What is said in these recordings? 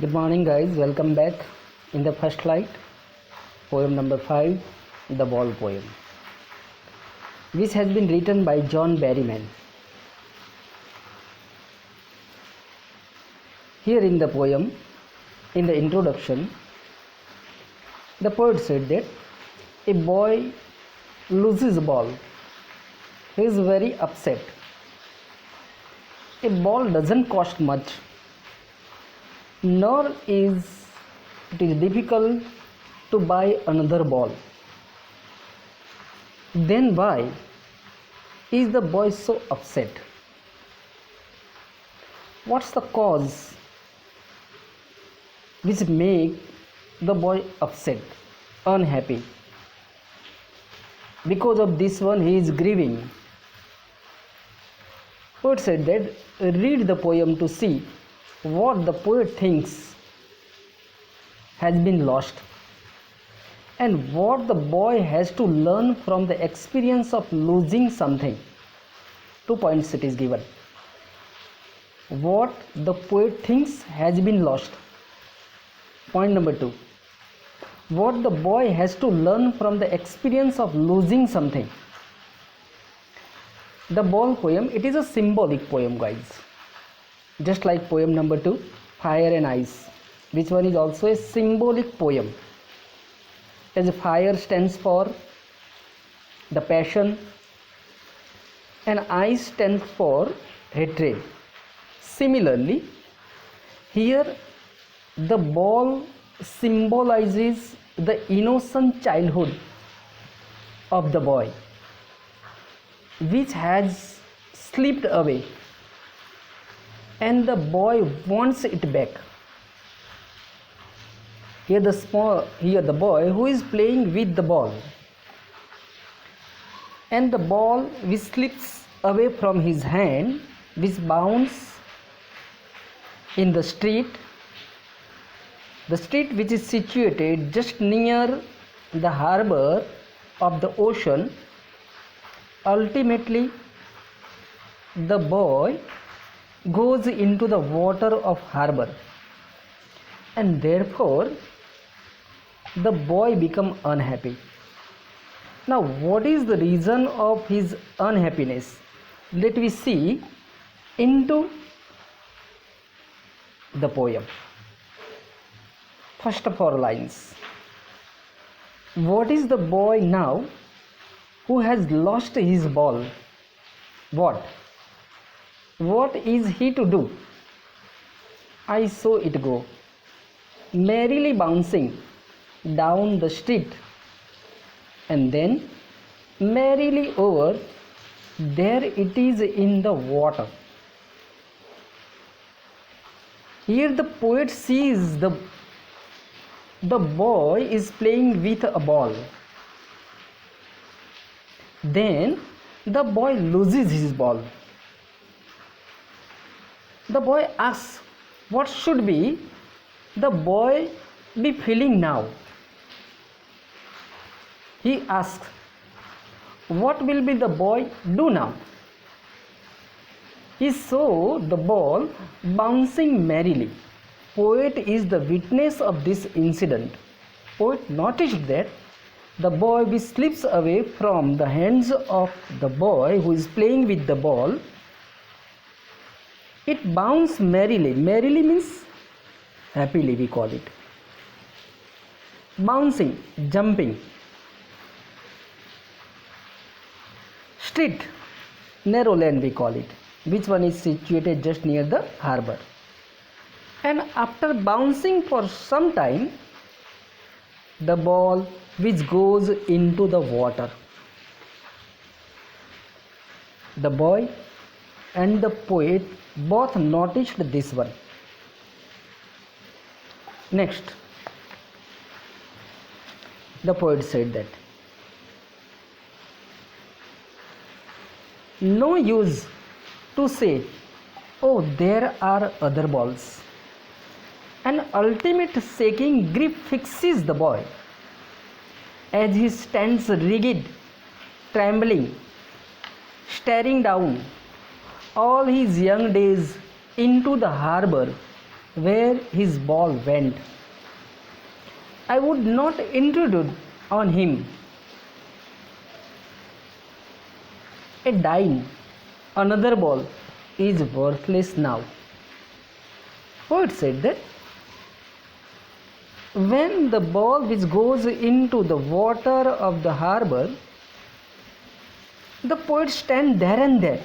Good morning, guys. Welcome back. In the first light, poem number 5, The Ball Poem, which has been written by John Berryman. Here in the poem, in the introduction, the poet said that a boy loses a ball. He is very upset. A ball doesn't cost much, nor is it difficult to buy another ball. Then why is the boy so upset? What's the cause which make the boy upset, unhappy? Because of this one he is grieving. Poet said that read the poem to see what the poet thinks has been lost and what the boy has to learn from the experience of losing something. 2 points it is given. What the poet thinks has been lost. Point number 2. What the boy has to learn from the experience of losing something. The ball poem, it is a symbolic poem, guys. Just like poem number 2, Fire and Ice, which one is also a symbolic poem. As fire stands for the passion and ice stands for hatred. Similarly, here the ball symbolizes the innocent childhood of the boy, which has slipped away, and the boy wants it back. Here the boy who is playing with the ball, and the ball which slips away from his hand, which bounces in the street which is situated just near the harbor of the ocean. Ultimately, the boy goes into the water of harbor, and therefore the boy becomes unhappy. Now, what is the reason of his unhappiness? Let me see into the poem. First 4 lines. What is the boy now who has lost his ball? What is he to do? I saw it go, merrily bouncing down the street, and then merrily over, there it is in the water. Here the poet sees the boy is playing with a ball. Then the boy loses his ball. The boy asks, what should be the boy be feeling now? He asks, what will be the boy do now? He saw the ball bouncing merrily. Poet is the witness of this incident. Poet noticed that the boy which slips away from the hands of the boy who is playing with the ball, it bounces merrily. Merrily means happily, we call it. Bouncing, jumping. Street, narrow lane we call it, which one is situated just near the harbor. And after bouncing for some time, the ball which goes into the water. The boy and the poet both noticed this one. Next, the poet said that no use to say, oh, there are other balls. An ultimate shaking grip fixes the boy as he stands rigid, trembling, staring down all his young days into the harbor where his ball went. I would not intrude on him. A dime, another ball, is worthless now. Poet said that when the ball which goes into the water of the harbor, the poet stands there and there.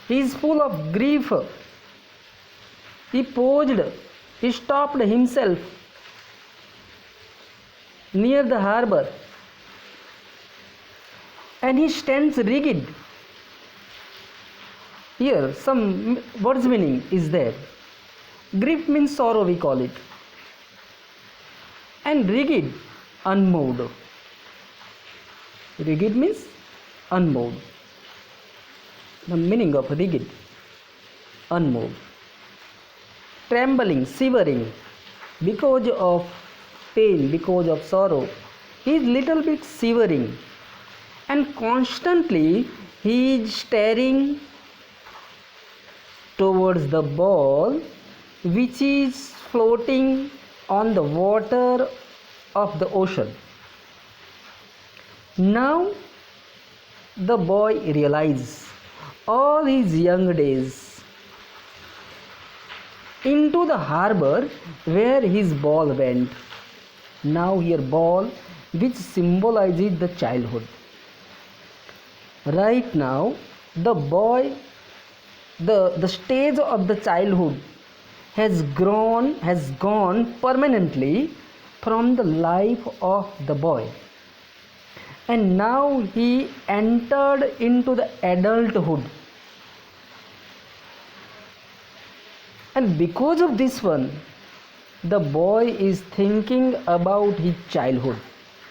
He is full of grief. He paused, he stopped himself near the harbor, and he stands rigid. Here some words meaning is there. Grief means sorrow, we call it, and rigid, unmoved. Rigid means unmoved. The meaning of rigid, unmoved. Trembling, shivering, because of pain, because of sorrow, he is little bit shivering, and constantly he is staring towards the ball which is floating on the water of the ocean. Now the boy realizes all his young days into the harbor where his ball went. Now here ball which symbolizes the childhood. Right now the boy, the stage of the childhood has gone permanently from the life of the boy, and now he entered into the adulthood. And because of this one, the boy is thinking about his childhood,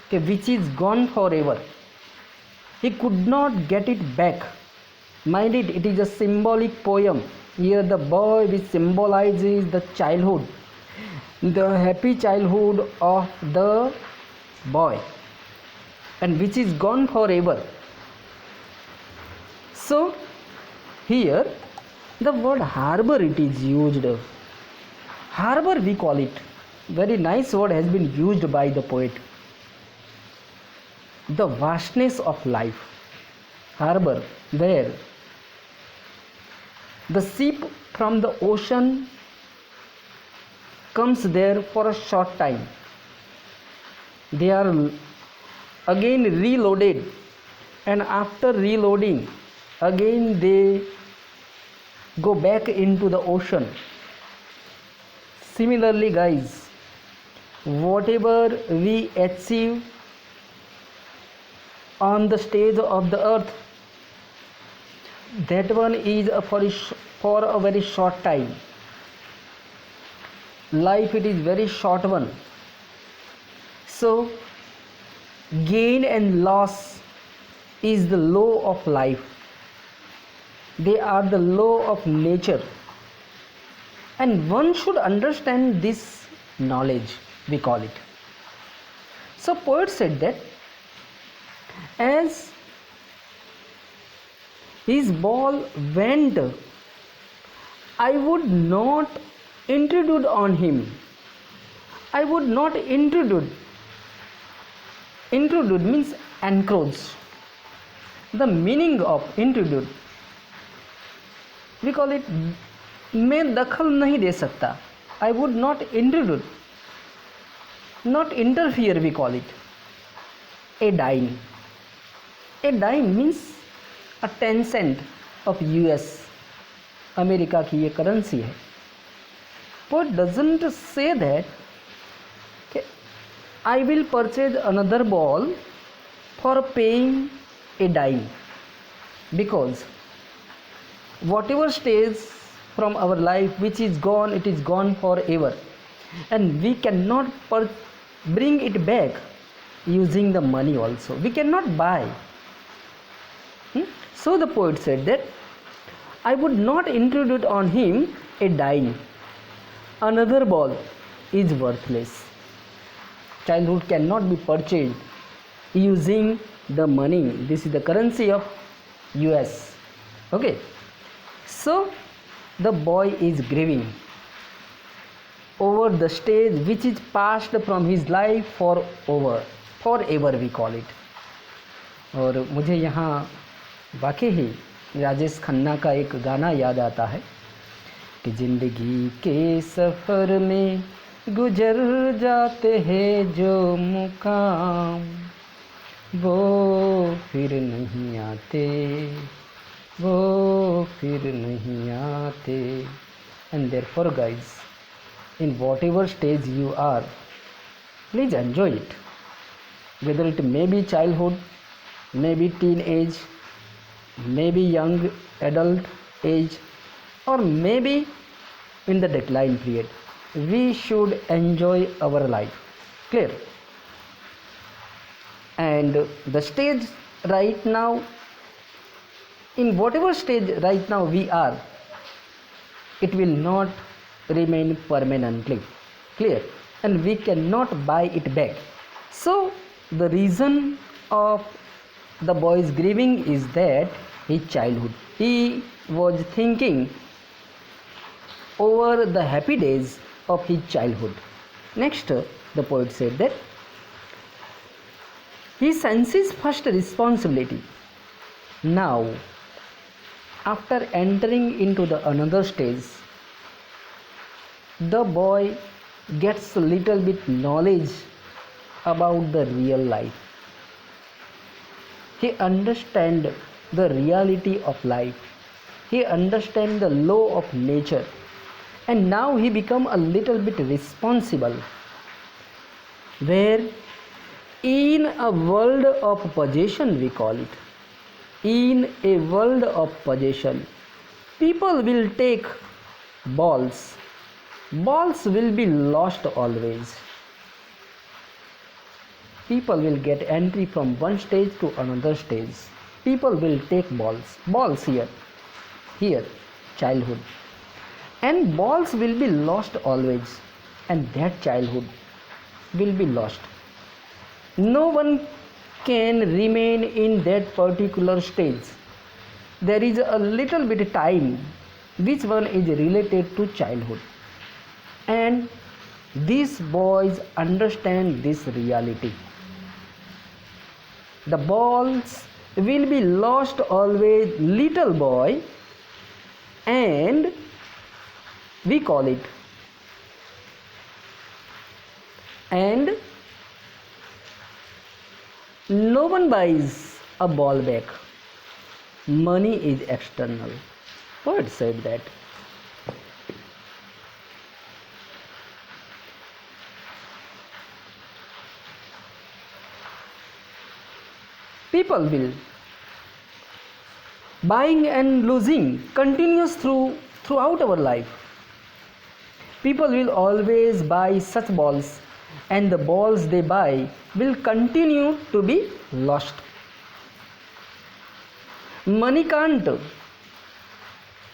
okay, which is gone forever. He could not get it back. Mind it, it is a symbolic poem. Here the boy which symbolizes the childhood, the happy childhood of the boy, and which is gone forever. So here the word harbor it is used. Harbor we call it. Very nice word has been used by the poet. The vastness of life. Harbor, where the ship from the ocean comes there for a short time. They are again reloaded, and after reloading again they go back into the ocean. Similarly guys, whatever we achieve on the stage of the earth, that one is for a very short time. Life it is very short one. So gain and loss is the law of life. They are the law of nature, and one should understand this knowledge, we call it. So poet said that as his ball went, I would not intrude on him. I would not intrude. Intrude means encroach. The meaning of intrude, we call it मैं दखल नहीं दे सकता. I would not intrude, not interfere, we call it. A dime. A dime means a 10 cent of US. America की ये currency है. But doesn't say that I will purchase another ball for paying a dime, because whatever stays from our life which is gone, it is gone forever, and we cannot bring it back using the money also. We cannot buy. So the poet said that I would not intrude on him a dime. Another ball is worthless. Childhood cannot be purchased using the money. This is the currency of US. Okay. So the boy is grieving over the stage which is passed from his life forever we call it. और मुझे यहाँ वाकई ही राजेश खन्ना का एक गाना याद आता है कि ज़िंदगी के सफ़र में गुजर जाते हैं जो मुकाम वो फिर नहीं आते, वो फिर नहीं आते. And therefore guys, in whatever stage you are, please enjoy it, whether it may be childhood, maybe teenage, maybe young adult age, or maybe in the decline period. We should enjoy our life. Clear? And the stage right now, in whatever stage right now we are, it will not remain permanently. Clear? And we cannot buy it back. So the reason of the boy's grieving is that his childhood, he was thinking over the happy days of his childhood. Next, the poet said that he senses first responsibility. Now, after entering into the another stage, the boy gets a little bit knowledge about the real life. He understands the reality of life. He understands the law of nature. And now he becomes a little bit responsible. Where in a world of possession, we call it, in a world of possession, people will take balls. Balls will be lost always. People will get entry from one stage to another stage. People will take balls here, childhood. And balls will be lost always. And that childhood will be lost. No one can remain in that particular stage. There is a little bit time which one is related to childhood. And these boys understand this reality. The balls will be lost always, little boy, and we call it, and no one buys a ball back. Money is external. Poet said that. People will buying and losing continues throughout our life. People will always buy such balls, and the balls they buy will continue to be lost. Money can't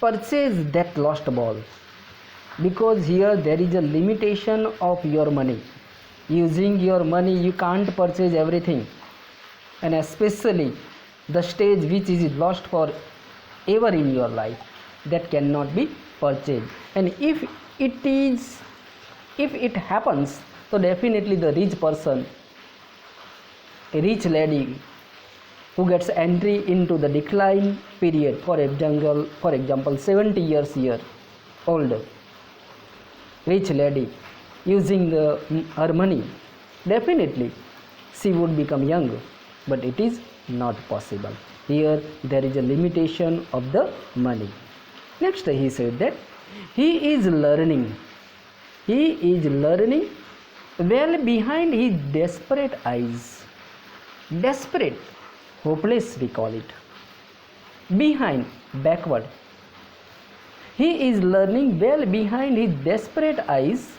purchase that lost ball, because here there is a limitation of your money. Using your money you can't purchase everything, and especially the stage which is lost forever in your life, that cannot be purchased. And if it happens, so definitely the rich person, a rich lady who gets entry into the decline period, for example 70 years old rich lady using her money, definitely she would become young, but it is not possible. Here there is a limitation of the money. Next he said that he is learning well behind his desperate eyes. Desperate, hopeless we call it. Behind, backward. He is learning well behind his desperate eyes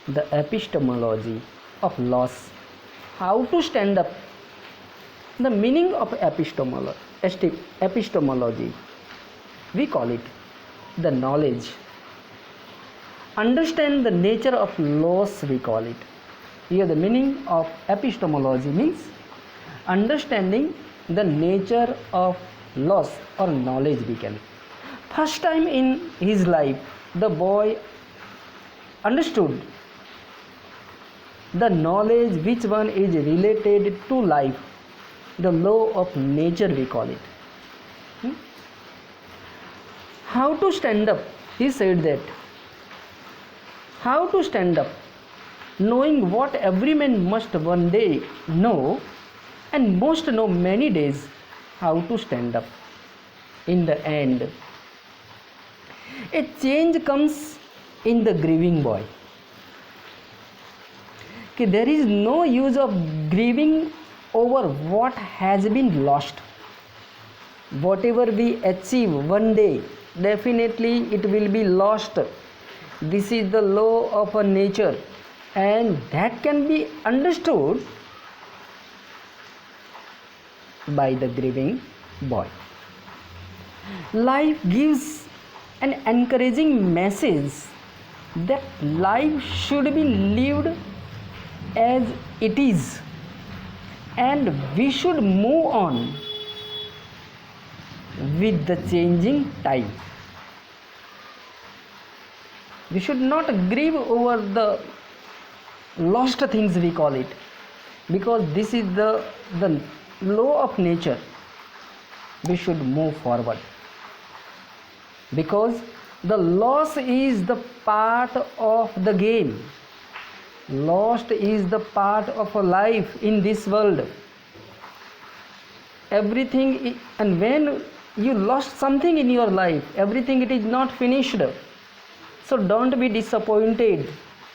the epistemology of loss. How to stand up. The meaning of epistemology, we call it the knowledge. Understand the nature of loss, we call it. Here the meaning of epistemology means understanding the nature of loss or knowledge, we can. First time in his life, the boy understood the knowledge which one is related to life, the law of nature we call it. How to stand up? He said that. How to stand up? Knowing what every man must one day know, and most know many days how to stand up. In the end, a change comes in the grieving boy. Okay, there is no use of grieving over what has been lost. Whatever we achieve one day, definitely it will be lost. This is the law of a nature, and that can be understood by the grieving boy. Life gives an encouraging message that life should be lived as it is, and we should move on with the changing time. We should not grieve over the lost things we call it, because this is the law of nature. We should move forward, because the loss is the part of the game. Lost is the part of a life in this world. Everything, and when you lost something in your life, everything, it is not finished. So don't be disappointed.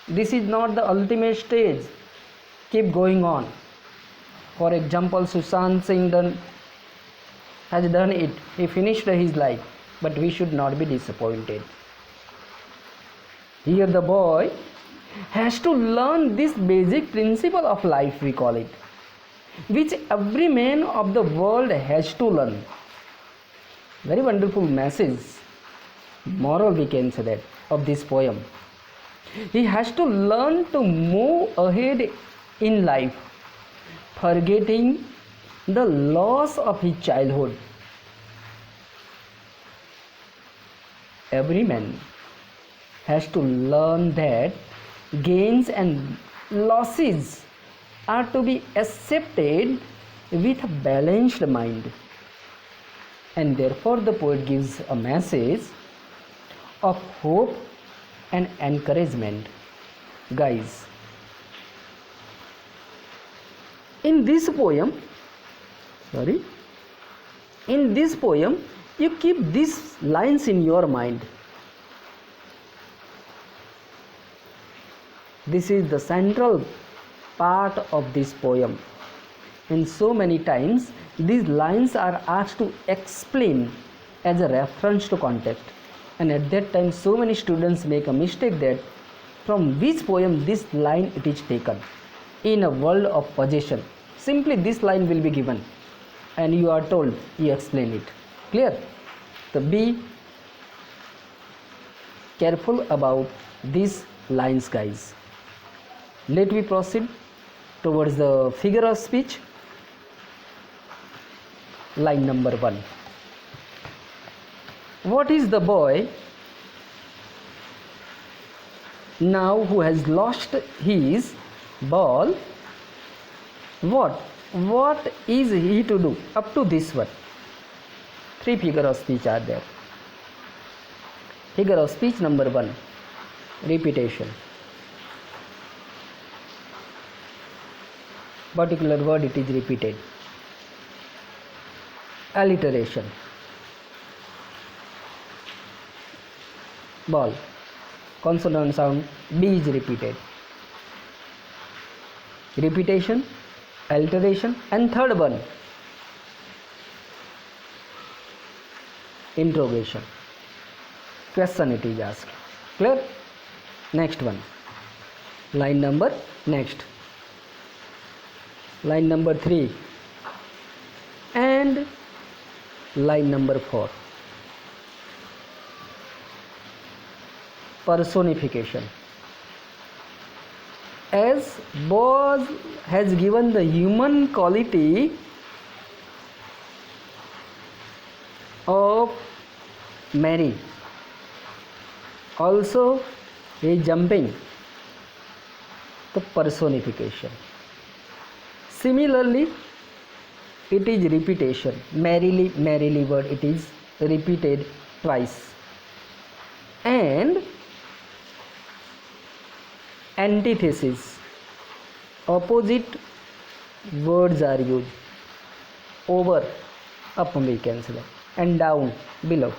This is not the ultimate stage. Keep going on. For example, Sushant Singh has done it. He finished his life, but we should not be disappointed. Here the boy has to learn this basic principle of life, we call it, which every man of the world has to learn. Very wonderful message, moral we can say that, of this poem. He has to learn to move ahead in life, forgetting the loss of his childhood. Every man has to learn that gains and losses are to be accepted with a balanced mind. And therefore the poet gives a message of hope and encouragement. Guys, in this poem, you keep these lines in your mind. This is the central part of this poem, and so many times these lines are asked to explain as a reference to context, and at that time so many students make a mistake that from which poem this line it is taken. In a world of possession, simply this line will be given and you are told you explain it. Clear? So be careful about these lines, guys. Let me proceed towards the figure of speech. Line number 1. What is the boy now who has lost his ball? What is he to do? Up to this one, 3 figure of speech are there. Figure of speech number 1, repetition. Particular word it is repeated. Alliteration. Ball, consonant sound B is repeated. Repetition, alliteration, and third one, interrogation. Question it is asked. Clear? Next one. Line number next. Line number 3 and line number 4. Personification. As Boaz has given the human quality of Mary. Also he is jumping, the personification. Similarly, it is repetition. Merrily, merrily word, it is repeated twice. And antithesis, opposite words are used. Over, up we can say that, and down, below,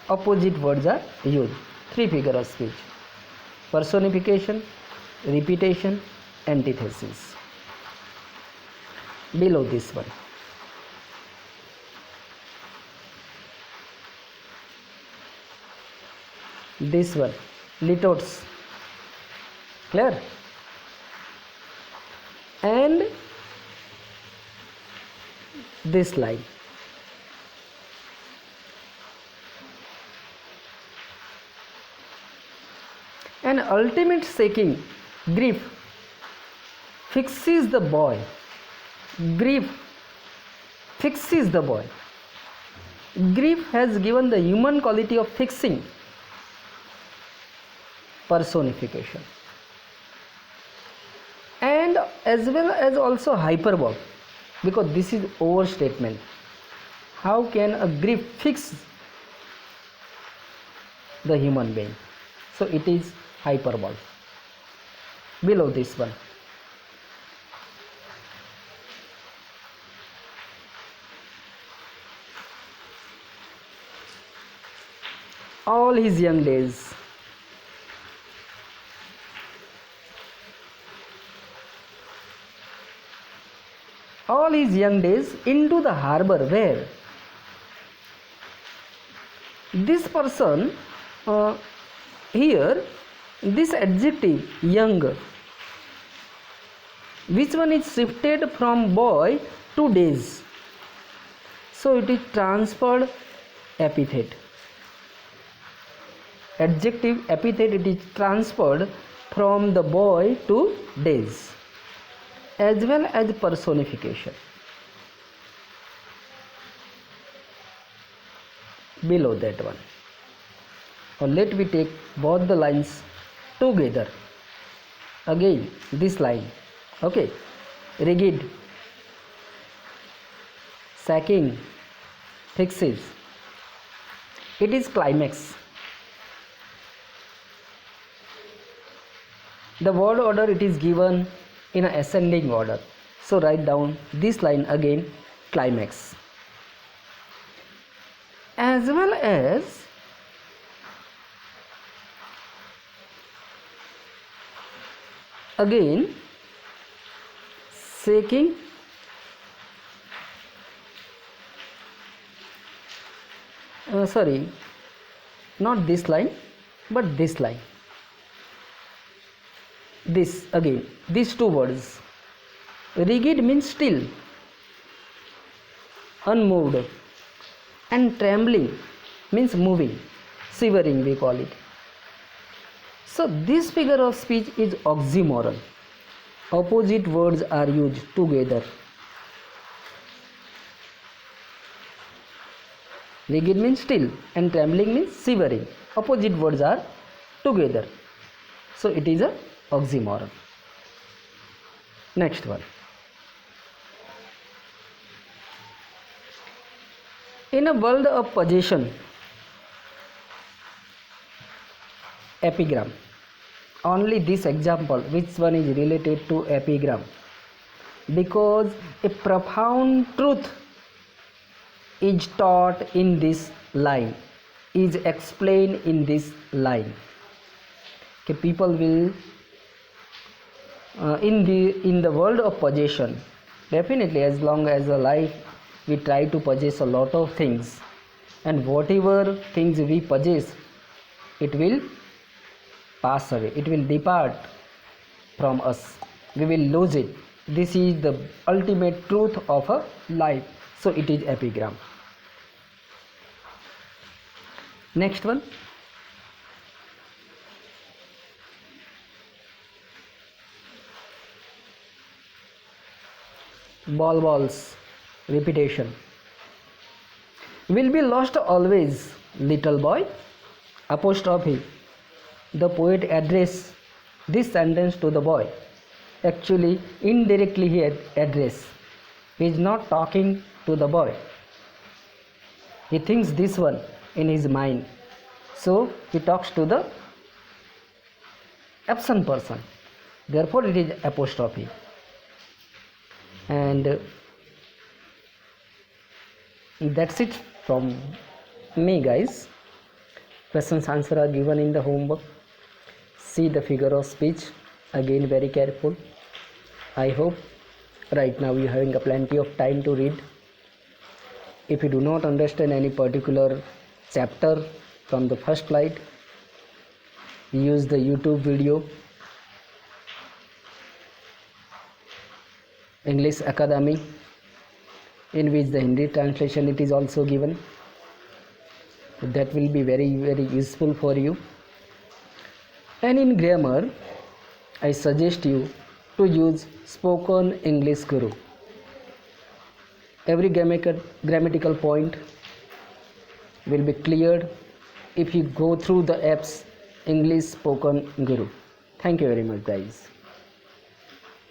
opposite words are used. Three figure of speech: personification, repetition, antithesis. Below this one, this one, litotes, clear? And this line, an ultimate shaking, grief fixes the boy. Grief fixes the boy. Grief has given the human quality of fixing. Personification. And as well as also hyperbole, because this is overstatement. How can a grief fix the human being? So it is hyperbole. Below this one, all his young days. All his young days into the harbor where this person here, this adjective young, which one is shifted from boy to days, so it is transferred epithet. Adjective epithet, it is transferred from the boy to days, as well as personification. Below that one, or let me take both the lines together. Again this line, okay, rigid, sacking, fixes, it is climax. The word order, it is given in an ascending order, so write down this line again, climax. As well as again shaking, sorry, not this line but this line, this again, these two words. Rigid means still, unmoved, and trembling means moving, shivering we call it. So this figure of speech is oxymoron. Opposite words are used together. Rigid means still and trembling means shivering. Opposite words are together, so it is a oxymoron. Next one, in a world of possession, epigram. Only this example, which one is related to epigram, because a profound truth is taught in this line, is explained in this line. Okay, people will in the world of possession, definitely as long as a life we try to possess a lot of things, and whatever things we possess, it will pass away, it will depart from us, we will lose it. This is the ultimate truth of a life, so it is epigram. Next one, balls, repetition. Will be lost always, little boy apostrophe. The poet addressed this sentence to the boy. Actually, indirectly he address. He is not talking to the boy. He thinks this one in his mind. So he talks to the absent person. Therefore it is apostrophe. And that's it from me, guys. Questions answer are given in the homework. See the figure of speech again, very careful. I hope right now you are having a plenty of time to read. If you do not understand any particular chapter from the first slide, use the YouTube video English Academy, in which the Hindi translation it is also given. That will be very useful for you. And in grammar, I suggest you to use Spoken English Guru. Every grammatical point will be cleared if you go through the apps English Spoken Guru. Thank you very much, guys.